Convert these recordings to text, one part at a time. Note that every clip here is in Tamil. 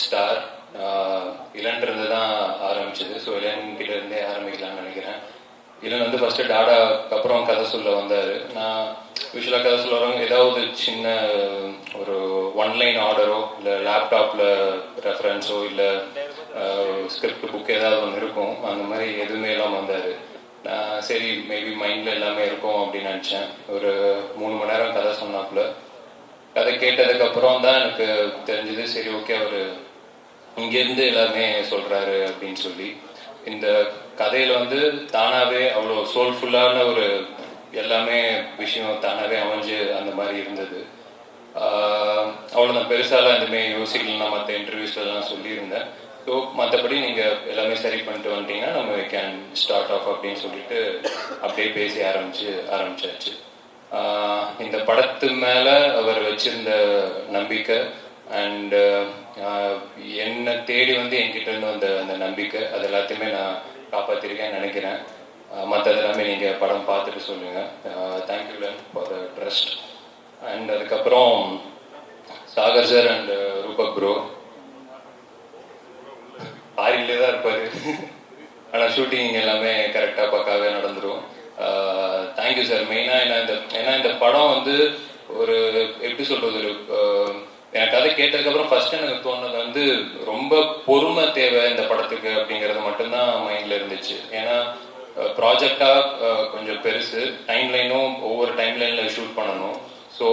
ஸ்டார். இளன்றது தான் ஆரம்பிச்சது. ஸோ இளன்கிட்ட இருந்தே ஆரம்பிக்கலாம்னு நினைக்கிறேன். இளன் வந்து ஃபர்ஸ்ட் டாடாக்கு அப்புறம் கதை சொல்ல வந்தார். நான் யூஸ்வலாக கதை சொல்ல வரவங்க ஏதாவது சின்ன ஒரு ஒன்லைன் ஆர்டரோ இல்லை லேப்டாப்பில் ரெஃபரன்ஸோ இல்லை ஸ்கிரிப்ட் புக் ஏதாவது ஒன்று இருக்கும். அந்த மாதிரி எதுவுமே இல்லாமல் வந்தார். நான் சரி மேபி மைண்டில் எல்லாமே இருக்கும் அப்படின்னு நினச்சேன். ஒரு 3 மணி நேரம் கதை சொன்னாப்புல. கதை கேட்டதுக்கப்புறம் தான் எனக்கு தெரிஞ்சது, சரி ஓகே அவர் இங்கேருந்து எல்லாமே சொல்கிறாரு அப்படின்னு சொல்லி. இந்த கதையில் வந்து தானாகவே அவ்வளோ சோல்ஃபுல்லான ஒரு எல்லாமே விஷயம் தானாகவே அமைஞ்சு அந்த மாதிரி இருந்தது. அவ்வளோ நான் பெருசாலாம் எதுவுமே யோசிக்கலாம் மற்ற இன்டர்வியூஸ்லாம் சொல்லியிருந்தேன். ஸோ மற்றபடி நீங்கள் எல்லாமே சரி பண்ணிட்டு வந்துட்டீங்கன்னா நம்ம கேன் ஸ்டார்ட் ஆஃப் அப்படின்னு சொல்லிட்டு அப்படியே பேசி ஆரம்பிச்சாச்சு. இந்த படத்து மேலே அவர் வச்சிருந்த நம்பிக்கை அண்டு என்னை தேடி வந்து என்கிட்ட இருந்து வந்த அந்த நம்பிக்கை அது எல்லாத்தையுமே நான் காப்பாற்றிருக்கேன்னு நினைக்கிறேன். மற்றது எல்லாமே நீங்கள் படம் பார்த்துட்டு சொல்லுங்கள். தேங்க்யூ லன் ஃபார் த ட்ரஸ்ட். அண்ட் அதுக்கப்புறம் Sagar sir and Rupak bro ஆரிலே தான் இருப்பார். ஆனால் ஷூட்டிங் எல்லாமே கரெக்டாக பக்காவே நடந்துடும். Thank you sir. மெயினாக ஏன்னா இந்த படம் வந்து ஒரு எப்படி சொல்கிறது, ஒரு எனக்கு கதை கேட்டதுக்கப்புறம் ஃபர்ஸ்ட் எனக்கு தோணுது வந்து ரொம்ப பொறுமை தேவை இந்த படத்துக்கு அப்படிங்கிறது மட்டும்தான் மைண்டில் இருந்துச்சு. ஏன்னா ப்ராஜெக்டாக கொஞ்சம் பெருசு, டைம்லைனும் ஒவ்வொரு டைம்லைனில் ஷூட் பண்ணணும். ஸோ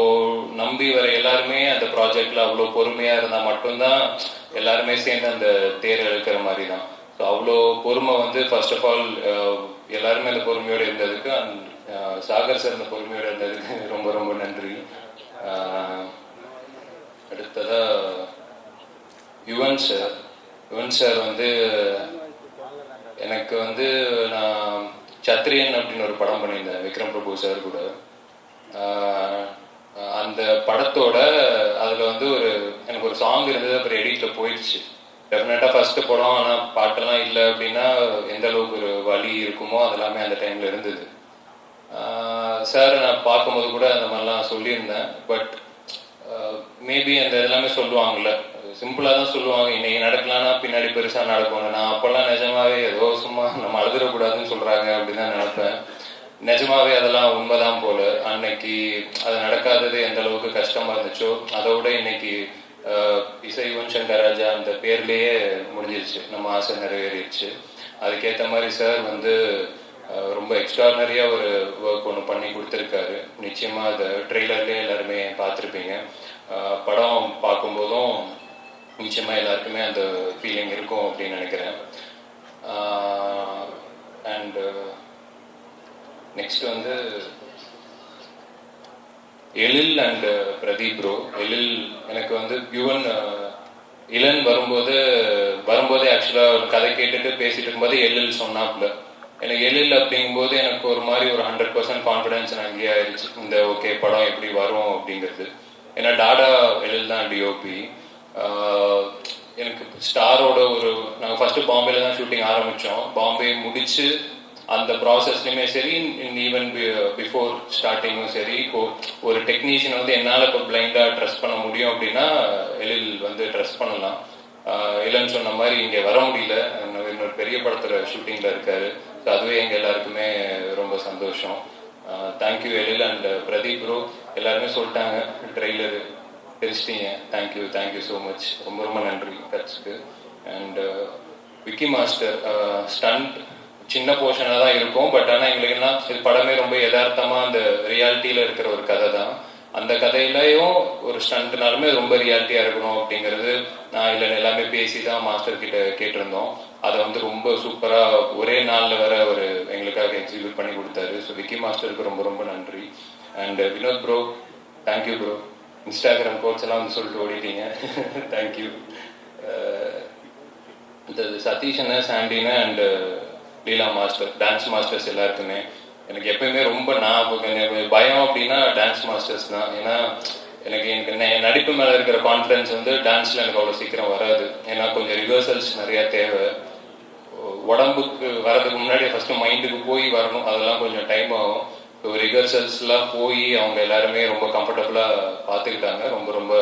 நம்பி வர எல்லாருமே அந்த ப்ராஜெக்டில் அவ்வளோ பொறுமையாக இருந்தால் மட்டும்தான் எல்லாருமே சேர்ந்து அந்த தேர் இழுக்கிற மாதிரி தான். ஸோ அவ்வளோ பொறுமை வந்து ஃபர்ஸ்ட் ஆஃப் ஆல் எல்லாருமே அந்த பொறுமையோடு இருந்ததுக்கு சாகர் சார் அந்த பொறுமையோடு இருந்ததுக்கு ரொம்ப ரொம்ப நன்றி. அடுத்ததாக யுவன் சார் வந்து எனக்கு வந்து நான் சத்ரியன் அப்படின்னு ஒரு படம் பண்ணியிருந்தேன் விக்ரம் பிரபு சார் கூட. அந்த படத்தோட அதில் வந்து எனக்கு ஒரு சாங் இருந்தது, அப்புறம் எடிட்டில் போயிடுச்சு. டெஃபினட்டாக ஃபஸ்ட்டு படம், ஆனால் பாட்டெல்லாம் இல்லை அப்படின்னா எந்த அளவுக்கு ஒரு வலி இருக்குமோ அதெல்லாமே அந்த டைமில் இருந்தது. சார் நான் பார்க்கும்போது கூட அந்த மாதிரிலாம் சொல்லியிருந்தேன். பட் மேபி அந்த எல்லாமே சொல்லுவாங்கள்ல, சிம்பிளாக தான் சொல்லுவாங்க, இன்னைக்கு நடக்கலான்னா பின்னாடி பெருசாக நடக்கும். நான் அப்போல்லாம் நிஜமாவே ஏதோ சும்மா நம்ம அழுதுறக்கூடாதுன்னு சொல்கிறாங்க அப்படின்னு தான் நினைப்பேன். நிஜமாவே அதெல்லாம் உண்மைதான் போல. அன்னைக்கு அது நடக்காதது எந்த அளவுக்கு கஷ்டமாக இருந்துச்சோ அதை விட இன்னைக்கு இசை யுவன் சங்கர் ராஜா அந்த பேர்லேயே முடிஞ்சிருச்சு, நம்ம ஆசை நிறைவேறிடுச்சு. அதுக்கேற்ற மாதிரி சார் வந்து ரொம்ப எக்ஸ்ட்ரானரியாக ஒரு ஒர்க் ஒன்று பண்ணி கொடுத்துருக்காரு. நிச்சயமாக அதை ட்ரெய்லர்லேயே எல்லாருமே பார்த்துருப்பீங்க. படம் பார்க்கும்போதும் நிச்சயமாக எல்லாருக்குமே அந்த ஃபீலிங் இருக்கும் அப்படின்னு நினைக்கிறேன். அண்டு நெக்ஸ்ட் வந்து எழில் அண்ட் பிரதீப் ப்ரோ. எழில் எனக்கு வந்து இளன் வரும்போதே ஆக்சுவலாக ஒரு கதை கேட்டுட்டு பேசிட்டு இருக்கும்போது எழில் சொன்னாப்புல. எனக்கு எழில் அப்படிங்கும்போது எனக்கு ஒரு மாதிரி ஒரு 100% கான்ஃபிடென்ஸ் அங்கேயே ஆயிடுச்சு, இந்த ஓகே படம் எப்படி வரும் அப்படிங்கிறது. ஏன்னா டாடா எழில் தான் டிஓபி. எனக்கு ஸ்டாரோட நாங்கள் ஃபஸ்ட்டு பாம்பேல தான் ஷூட்டிங் ஆரம்பித்தோம். பாம்பே முடிச்சு அந்த ப்ராசஸ்லையுமே சரி, ஈவன் பிஃபோர் ஸ்டார்டிங்கும் சரி, ஒரு டெக்னீஷியன் வந்து என்னால் இப்போ பிளைண்டாக ட்ரெஸ் பண்ண முடியும் அப்படின்னா எழில் வந்து ட்ரெஸ் பண்ணலாம். இல்லைன்னு சொன்ன மாதிரி இங்கே வர முடியல, இன்னொரு பெரிய படத்தில் ஷூட்டிங்கில் இருக்காரு. ஸோ அதுவே எங்கள் எல்லாருக்குமே ரொம்ப சந்தோஷம். Thank you Ezhil and Pradeep bro. எல்லாருமே சொல்லிட்டாங்க ட்ரெய்லரு தெரிச்சிட்டீங்க. Thank you so much. ரொம்ப ரொம்ப நன்றி டச்சுக்கு. அண்ட் விக்கி மாஸ்டர் ஸ்டண்ட் சின்ன போர்ஷனாக தான் இருக்கும். பட் ஆனால் எங்களுக்கு என்ன, இது படமே ரொம்ப யதார்த்தமாக அந்த ரியாலிட்டியில் இருக்கிற ஒரு கதை தான். அந்த கதையிலையும் ஒரு ஸ்டண்ட்னாலுமே ரொம்ப ரியாலிட்டியாக இருக்கணும் அப்படிங்கிறது நான் இல்லை எல்லாமே பேசி தான் மாஸ்டர் கிட்ட கேட்டிருந்தோம். அதை வந்து ரொம்ப சூப்பராக ஒரே நாளில் வர எங்களுக்காக எக்ஸிக்யூட் பண்ணி கொடுத்தாரு. ஸோ விக்கி மாஸ்டருக்கு ரொம்ப ரொம்ப நன்றி. And Vinod bro, thank you bro. Instagram quotes எல்லாம் வந்து சொல்லிட்டு ஓடிட்டீங்க. தேங்க்யூ. இந்த சதீஷனை, சாண்டினை and Leela master, dance masters எல்லாருக்குமே எனக்கு எப்பயுமே ரொம்ப பயம் அப்படின்னா டான்ஸ் மாஸ்டர்ஸ் தான். ஏன்னா எனக்கு என் நடிப்பு மேலே இருக்கிற கான்ஃபிடன்ஸ் வந்து டான்ஸில் எனக்கு அவ்வளோ சீக்கிரம் வராது. ஏன்னா கொஞ்சம் ரிஹர்சல்ஸ் நிறையா தேவை. உடம்புக்கு வரதுக்கு முன்னாடி ஃபஸ்ட்டு மைண்டுக்கு போய் வரணும், அதெல்லாம் கொஞ்சம் டைம் ஆகும். ஸோ ரிஹர்சல்ஸ்லாம் போய் அவங்க எல்லாருமே ரொம்ப கம்ஃபர்டபுளாக பார்த்துக்கிட்டாங்க. ரொம்ப ரொம்ப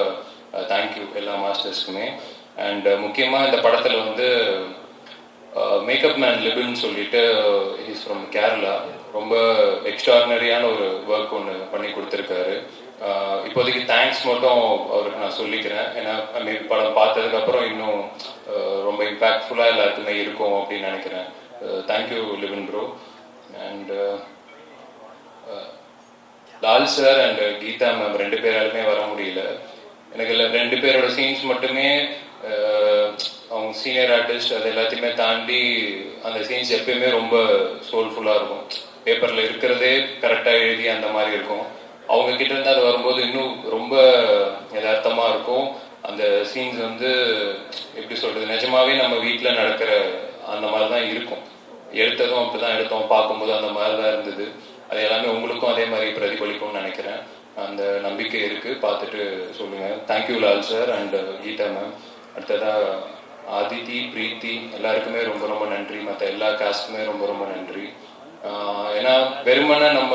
தேங்க்யூ எல்லா மாஸ்டர்ஸ்க்குமே. அண்ட் முக்கியமாக இந்த படத்தில் வந்து மேக்கப் மேன் லிபின்னு சொல்லிட்டு இஸ் ஃப்ரம் கேரளா, ரொம்ப எக்ஸ்ட்ராடினரியான ஒரு ஒர்க் ஒன்று பண்ணி கொடுத்துருக்காரு. இப்போதைக்கு தேங்க்ஸ் மட்டும் அவருக்கு நான் சொல்லிக்கிறேன். ஏன்னா படம் பார்த்ததுக்கப்புறம் இன்னும் ரொம்ப இம்பேக்ட்ஃபுல்லாக எல்லாருக்குமே இருக்கும் அப்படின்னு நினைக்கிறேன். Thank you Libin bro. And Lal sir and Geetha ma'am 2 பேராலுமே வர முடியல. எனக்கு இல்லை 2 பேரோட சீன்ஸ் மட்டுமே அவங்க சீனியர் ஆர்டிஸ்ட் அது எல்லாத்தையுமே தாண்டி அந்த சீன்ஸ் எப்பயுமே ரொம்ப சோல்ஃபுல்லாக இருக்கும். பேப்பரில் இருக்கிறதே கரெக்டாக எழுதி அந்த மாதிரி இருக்கும். அவங்க கிட்ட இருந்து அது வரும்போது இன்னும் ரொம்ப யதார்த்தமாக இருக்கும். அந்த சீன்ஸ் வந்து எப்படி சொல்கிறது, நிஜமாவே நம்ம வீட்டில் நடக்கிற அந்த மாதிரி தான் இருக்கும். எடுத்ததும் அப்படி தான் எடுத்தோம், பார்க்கும்போது அந்த மாதிரி தான் இருந்தது. அது எல்லாமே உங்களுக்கும் அதே மாதிரி பிரதிபலிக்கும்னு நினைக்கிறேன். அந்த நம்பிக்கை இருக்குது, பார்த்துட்டு சொல்லுங்கள். Thank you Lal sir and Geetha ma'am. அடுத்ததாக ஆதித்தி, பிரீத்தி எல்லாருக்குமே ரொம்ப ரொம்ப நன்றி. மற்ற எல்லா காஸ்ட்டுமே ரொம்ப ரொம்ப நன்றி. ஏன்னா வெறுமனை நம்ம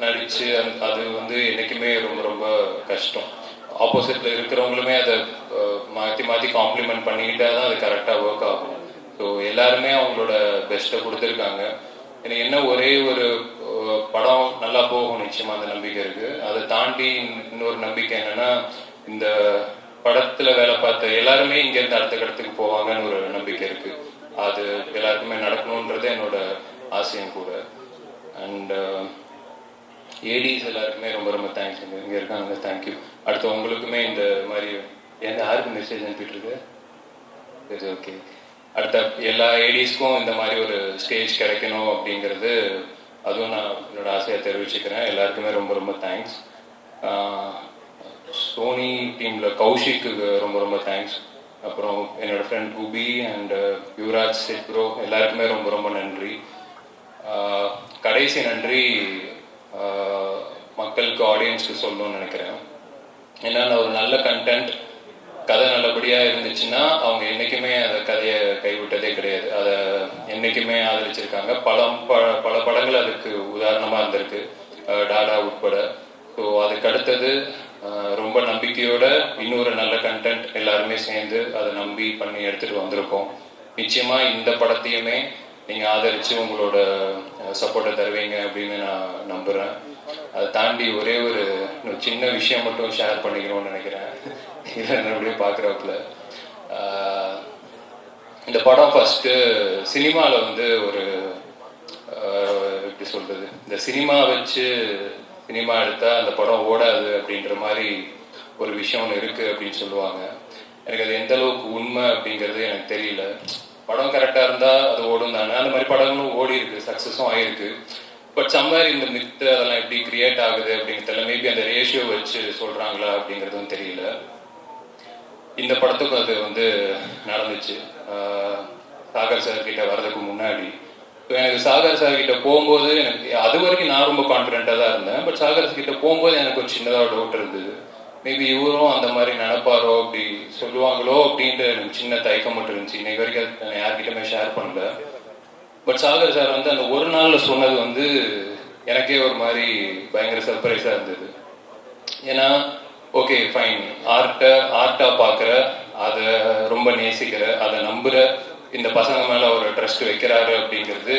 நடித்து அது வந்து என்றைக்குமே ரொம்ப ரொம்ப கஷ்டம். ஆப்போசிட்டில் இருக்கிறவங்களுமே அதை மாற்றி மாற்றி காம்ப்ளிமெண்ட் பண்ணிக்கிட்டா தான் அது கரெக்டாக ஒர்க் ஆகும். ஸோ எல்லாருமே அவங்களோட பெஸ்ட்டை கொடுத்துருக்காங்க. எனக்கு என்ன ஒரே ஒரு படம் நல்லா போகும் நிச்சயமாக அந்த நம்பிக்கை இருக்குது. அதை தாண்டி இன்னொரு நம்பிக்கை என்னென்னா, இந்த படத்தில் வேலை பார்த்த எல்லாருமே இங்கேருந்து அடுத்த கடத்துக்கு போவாங்கன்னு ஒரு நம்பிக்கை இருக்குது. அது எல்லாருக்குமே நடக்கணுன்றது என்னோட ஆசையும் கூட. அண்ட் ஏடிஸ் எல்லாருக்குமே ரொம்ப ரொம்ப தேங்க்ஸ். இங்கே இருக்காங்க, தேங்க்யூ. அடுத்து உங்களுக்குமே இந்த மாதிரி யாருக்கு மெசேஜ் அனுப்பிட்டு இருக்கு? சரி, ஓகே. அடுத்த எல்லா ஏடிஸ்க்கும் இந்த மாதிரி ஒரு ஸ்டேஜ் கிடைக்கணும் அப்படிங்கிறது அதுவும் நான் என்னோட ஆசையை தெரிவிச்சுக்கிறேன். எல்லாருக்குமே ரொம்ப ரொம்ப தேங்க்ஸ். சோனி டீமில் கௌஷிக்கு ரொம்ப ரொம்ப தேங்க்ஸ். அப்புறம் என்னோட ஃப்ரெண்ட் குபி அண்ட் யுவராஜ் சிப்ரோ எல்லாருக்குமே ரொம்ப ரொம்ப நன்றி. கடைசி நன்றி மக்களுக்கு, ஆடியன்ஸ்க்கு சொல்லணும்னு நினைக்கிறேன். ஏன்னா ஒரு நல்ல கண்டென்ட், கதை நல்லபடியாக இருந்துச்சுன்னா அவங்க என்றைக்குமே அந்த கதையை கைவிட்டதே கிடையாது. அதை என்றைக்குமே ஆதரிச்சிருக்காங்க. பல படங்கள் அதுக்கு உதாரணமாக இருந்திருக்கு, டாடா உட்பட. ஸோ அதுக்கு அடுத்தது ரொம்ப நம்பிக்கையோட இன்னொரு நல்ல கண்டென்ட் எல்லாருமே சேர்ந்து அதை நம்பி பண்ணி எடுத்துகிட்டு வந்திருக்கோம். நிச்சயமாக இந்த படத்தையுமே நீங்கள் ஆதரித்து உங்களோட சப்போர்ட்டை தருவீங்க அப்படின்னு நான் நம்புகிறேன். அதை தாண்டி ஒரே ஒரு சின்ன விஷயம் மட்டும் ஷேர் பண்ணிக்கணும்னு நினைக்கிறேன். இதை என்னுடைய பார்க்குறப்பல இந்த படம் ஃபஸ்ட்டு சினிமாவில் வந்து ஒரு எப்படி சொல்கிறது, இந்த சினிமா வச்சு சினிமா எடுத்தால் அந்த படம் ஓடாது அப்படின்ற மாதிரி ஒரு விஷயம் ஒன்று இருக்குது அப்படின்னு சொல்லுவாங்க. எனக்கு அது எந்த அளவுக்கு உண்மை அப்படிங்கிறது எனக்கு தெரியல. படம் கரெக்டாக இருந்தால் அது ஓடும் தானே. அந்த மாதிரி படங்களும் ஓடி இருக்கு, சக்ஸஸும் ஆகிருக்கு. பட் சம்வேர் இந்த மித்து அதெல்லாம் எப்படி கிரியேட் ஆகுது அப்படிங்கிறதுல மேபி அந்த ரேஷியோ வச்சு சொல்கிறாங்களா அப்படிங்கிறதும் தெரியல. இந்த படத்துக்கும் அது வந்து நடந்துச்சு. சாகர் சார் கிட்ட வர்றதுக்கு முன்னாடி எனக்கு சாகர் சார் கிட்ட போகும்போது எனக்கு அது வரைக்கும் நான் ரொம்ப கான்ஃபிடென்ட்டாக தான் இருந்தேன். பட் சாகர் கிட்ட போகும்போது எனக்கு ஒரு சின்னதாக டவுட் இருந்தது. மேபி இவரும் அந்த மாதிரி நினைப்பாரோ, அப்படி சொல்லுவாங்களோ அப்படின்ட்டு எனக்கு சின்ன தயக்கம் மட்டும் இருந்துச்சு. இன்னைக்கு வரைக்கும் யார்கிட்டமே ஷேர் பண்ணல. பட் சாகர் சார் வந்து அந்த ஒரு நாளில் சொன்னது வந்து எனக்கே ஒரு மாதிரி பயங்கர சர்ப்ரைஸாக இருந்தது. ஏன்னா ஓகே ஃபைன், ஆர்ட்டாக பார்க்குற, அதை ரொம்ப நேசிக்கிற, அதை நம்புகிற இந்த பசங்க மேலே ஒரு ட்ரஸ்ட் வைக்கிறாரு அப்படிங்கிறது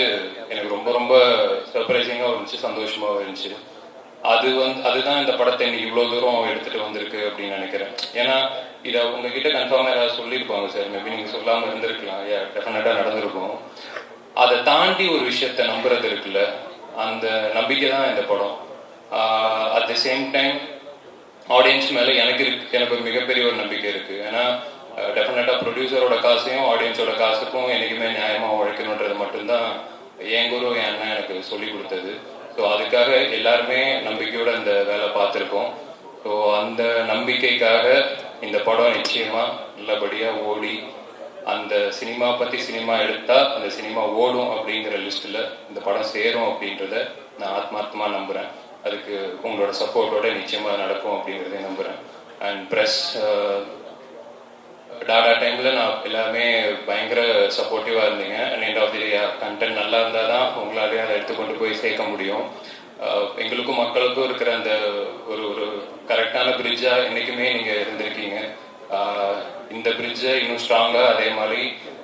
எனக்கு ரொம்ப ரொம்ப சர்ப்ரைசிங்காக இருந்துச்சு, சந்தோஷமாகவும் இருந்துச்சு. அதுதான் இந்த படத்தை இன்னைக்கு இவ்வளோ தூரம் எடுத்துகிட்டு வந்திருக்கு அப்படின்னு நினைக்கிறேன். ஏன்னா இதை உங்ககிட்ட கன்ஃபார்மாக யாராவது சொல்லியிருப்பாங்க சார், மேபி நீங்கள் சொல்லாமல் இருந்திருக்கலாம், டெஃபினட்டாக நடந்திருக்கும். அதை தாண்டி ஒரு விஷயத்த நம்புறது இருக்குல்ல, அந்த நம்பிக்கை தான் இந்த படம். At the same time audience மேலே எனக்கு ஒரு மிகப்பெரிய ஒரு நம்பிக்கை இருக்குது. ஏன்னா டெஃபினட்டாக ப்ரொடியூசரோட காசையும் ஆடியன்ஸோட காசுக்கும் என்றைக்குமே நியாயமாக உழைக்கணுன்றது மட்டும்தான் என் குரு என் அண்ணன் எனக்கு சொல்லி கொடுத்தது. ஸோ அதுக்காக எல்லாருமே நம்பிக்கையோடு அந்த வேலை பார்த்துருக்கோம். ஸோ அந்த நம்பிக்கைக்காக இந்த படம் நிச்சயமாக நல்லபடியாக ஓடி அந்த சினிமா பற்றி சினிமா எடுத்தால் அந்த சினிமா ஓடும் அப்படிங்கிற லிஸ்ட்டில் இந்த படம் சேரும் அப்படின்றத நான் ஆத்மார்த்தமாக நம்புகிறேன். அதுக்கு உங்களோட சப்போர்ட்டோட நிச்சயமாக நடக்கும் அப்படிங்கிறதையும் நம்புகிறேன். அண்ட் ப்ரெஸ் டாடா டைமில் நான் எல்லாமே பயங்கர சப்போர்ட்டிவாக இருந்தீங்க. And end of the day content நல்லா இருந்தால் தான் உங்களாலேயே அதை எடுத்துக்கொண்டு போய் சேர்க்க முடியும். எங்களுக்கும் மக்களுக்கும் இருக்கிற அந்த ஒரு கரெக்டான பிரிட்ஜாக என்றைக்குமே நீங்கள் இருந்திருக்கீங்க. இந்த இந்த பிரிட்ஜை இன்னும் ஸ்ட்ராங்காக அதே மாதிரி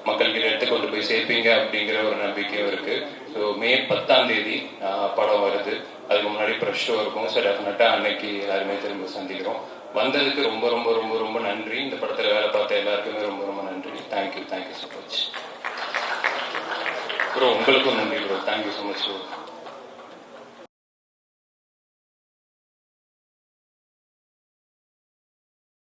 மக்கள்கிட்ட எடுத்து கொண்டு போய் சேர்ப்பீங்க அப்படிங்கிற ஒரு நம்பிக்கையும் இருக்கு. ஸோ மே 10ஆம் தேதி படம் வருது. அதுக்கு முன்னாடி ப்ரெஷ் ஷோ இருக்கும். ஸோ டெஃபினட்டாக அன்னைக்கு எல்லாருமே திரும்ப சந்திக்கிறோம். வந்ததுக்கு ரொம்ப ரொம்ப ரொம்ப ரொம்ப நன்றி. இந்த படத்தில் வேலை பார்த்த எல்லாருக்குமே ரொம்ப ரொம்ப நன்றி. Thank you so much bro. உங்களுக்கும் நன்றி bro. Thank you so much bro.